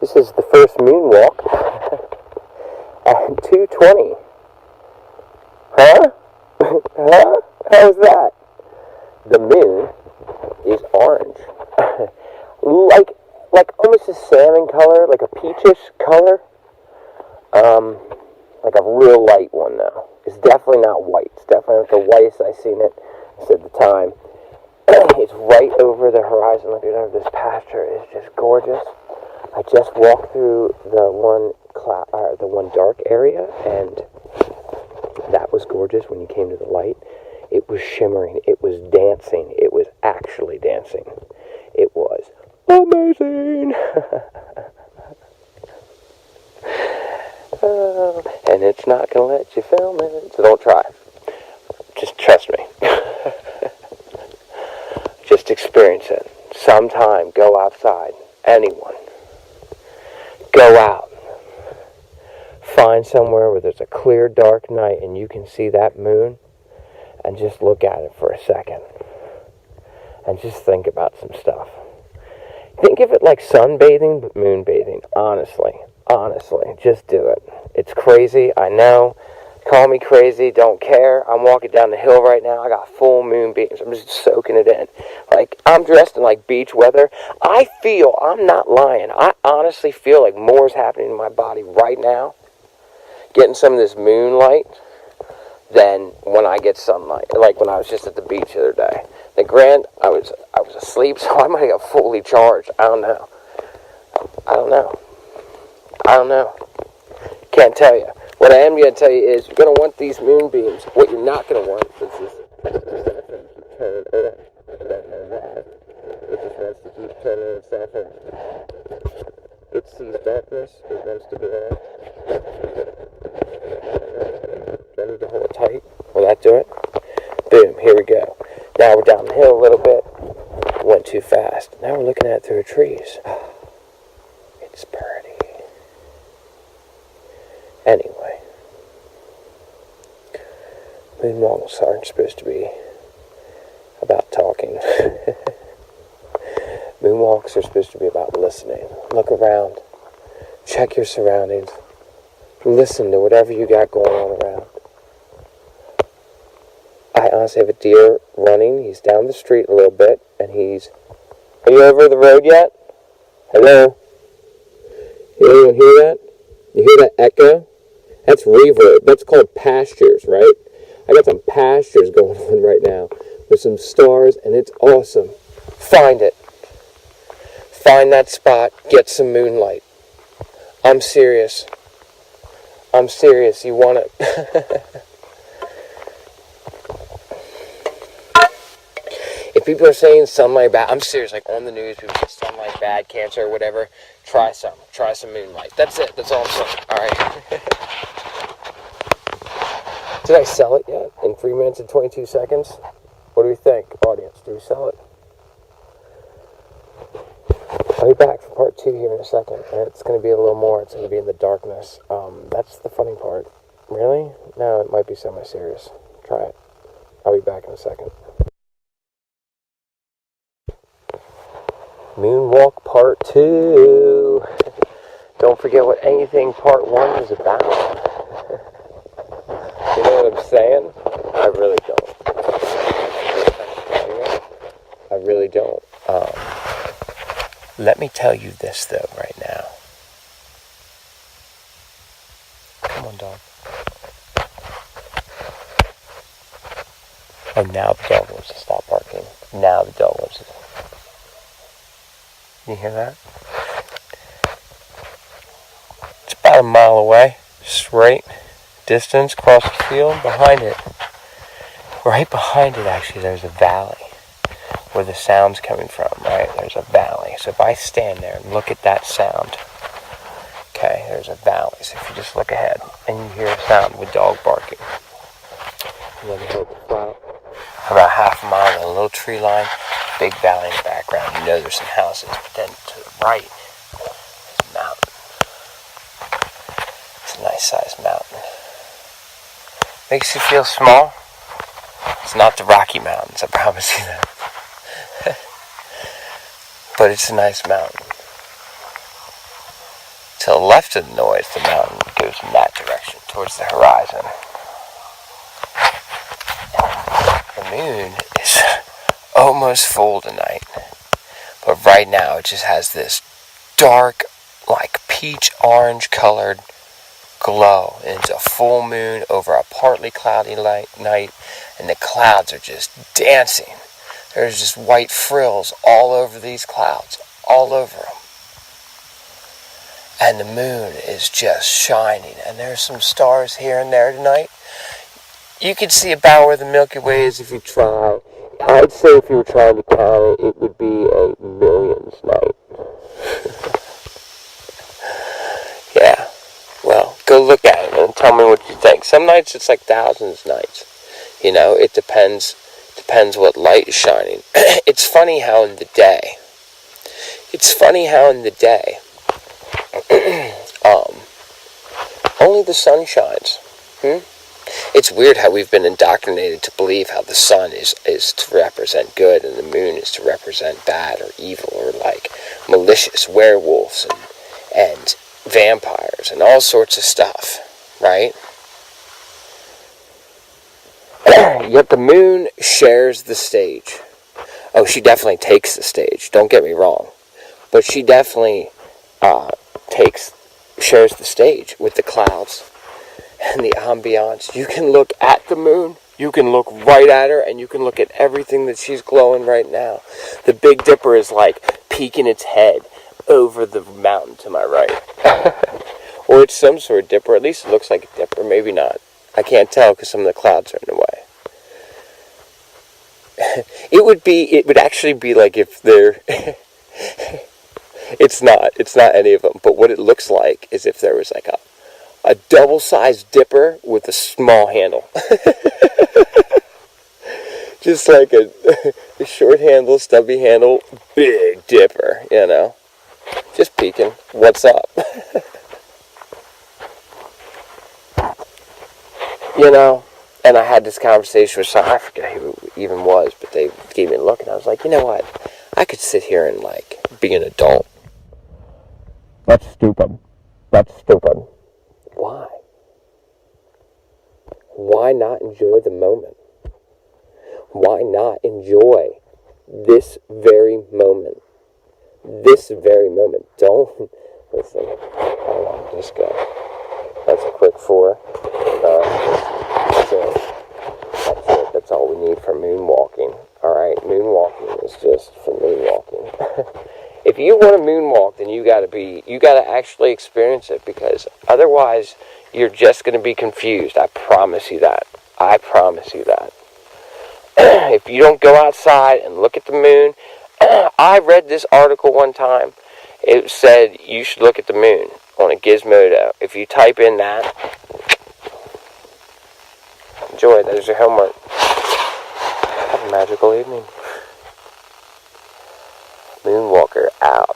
This is the first moonwalk at 2:20. Huh? Huh? How's that? The moon is orange. like almost a salmon color, like a peachish color. Like a real light one though. It's definitely not white. It's definitely not the whitest I've seen it at the time. It's right over the horizon. Look at this pasture. It's just gorgeous. I just walked through the one dark area, and that was gorgeous when you came to the light. It was shimmering. It was dancing. It was actually dancing. It was amazing. And it's not going to let you film it. So don't try. Just trust me. Just experience it. Sometime go outside. Anyone. Go out. Find somewhere where there's a clear, dark night and you can see that moon, and just look at it for a second. And just think about some stuff. Think of it like sunbathing, but moonbathing. Honestly, just do it. It's crazy, I know. Call me crazy, don't care. I'm walking down the hill right now. I got full moonbeams. I'm just soaking it in. Like, I'm dressed in like beach weather. I'm not lying. I honestly feel like more is happening in my body right now, getting some of this moonlight, than when I get sunlight. Like when I was just at the beach the other day. Then granted, I was asleep, so I might have got fully charged. I don't know. Can't tell you. What I am going to tell you is you're going to want these moonbeams. What you're not going to want is this. It just wants to keep turning itself on. It sees darkness. It wants to be on. Do I need to hold it tight? Will that do it? Boom. Here we go. Now we're down the hill a little bit. Went too fast. Now we're looking at it through the trees. It's pretty. Anyway, moonwalks aren't supposed to be about talking. Moonwalks are supposed to be about listening. Look around. Check your surroundings. Listen to whatever you got going on around. I honestly have a deer running. He's down the street a little bit, and Are you over the road yet? Hello? Anyone hear that? You hear that echo? That's reverb. That's called pastures, right? I got some pastures going on right now with some stars, and it's awesome. Find it. Find that spot. Get some moonlight. I'm serious. You want it. If people are saying sunlight bad, I'm serious. Like on the news, people say sunlight bad, cancer, or whatever. Try some moonlight. That's it. That's all I'm saying. All right. Did I sell it yet? In 3 minutes and 22 seconds? What do we think, audience? Do we sell it? I'll be back for part 2 here in a second. And it's going to be a little more. It's going to be in the darkness. That's the funny part. Really? No, it might be semi-serious. Try it. I'll be back in a second. Moonwalk part 2. Don't forget what anything part 1 is about. You know what I'm saying? I really don't. Let me tell you this though right now. Come on, dog. Oh, now the dog wants to stop barking. Now the dog wants to. You hear that? It's about a mile away. Straight distance across the field. Behind it. Right behind it, actually, there's a valley where the sound's coming from, right? There's a valley. So if I stand there and look at that sound, okay, there's a valley. So if you just look ahead and you hear a sound with dog barking, and then you hold the flout about half a mile, a little tree line, big valley in the background. You know there's some houses, but then to the right is a mountain. It's a nice sized mountain. Makes you feel small. It's not the Rocky Mountains, I promise you that. But it's a nice mountain. To the left of the noise, the mountain goes in that direction, towards the horizon. The moon is almost full tonight, but right now it just has this dark, like peach orange colored glow, and it's a full moon over a partly cloudy night, and the clouds are just dancing. There's just white frills all over these clouds, all over them. And the moon is just shining, and there's some stars here and there tonight. You can see about where the Milky Way is if you try. I'd say if you were trying to count it, it would be a millions night. Yeah, well, go look at it and tell me what you think. Some nights it's like thousands nights. You know, it depends what light is shining. It's funny how in the day, only the sun shines. It's weird how we've been indoctrinated to believe how the sun is to represent good and the moon is to represent bad or evil or like malicious werewolves and vampires and all sorts of stuff, right? Yet the moon shares the stage. Oh, she definitely takes the stage, don't get me wrong. But she definitely shares the stage with the clouds and the ambiance. You can look at the moon, you can look right at her, and you can look at everything that she's glowing right now. The Big Dipper is like peeking its head over the mountain to my right. Or it's some sort of dipper, at least it looks like a dipper, maybe not. I can't tell because some of the clouds are in the way. It would actually be like if they're... It's not any of them, but what it looks like is if there was like a double-sized dipper with a small handle. Just like a short handle, stubby handle, big dipper, you know. Just peeking. What's up? You know, and I had this conversation with someone, I forget who it even was, but they gave me a look, and I was like, you know what? I could sit here and, like, be an adult. That's stupid. Why? Why not enjoy the moment? Why not enjoy this very moment? Don't listen. Hold on, just go. That's a quick 4. That's it. That's all we need for moonwalking. Alright, moonwalking is just for moonwalking. If you want to moonwalk, then you gotta actually experience it, because otherwise you're just gonna be confused. I promise you that. If you don't go outside and look at the moon, I read this article one time. It said you should look at the moon on a Gizmodo. If you type in that, enjoy. There's your homework. Have a magical evening. Moonwalker out.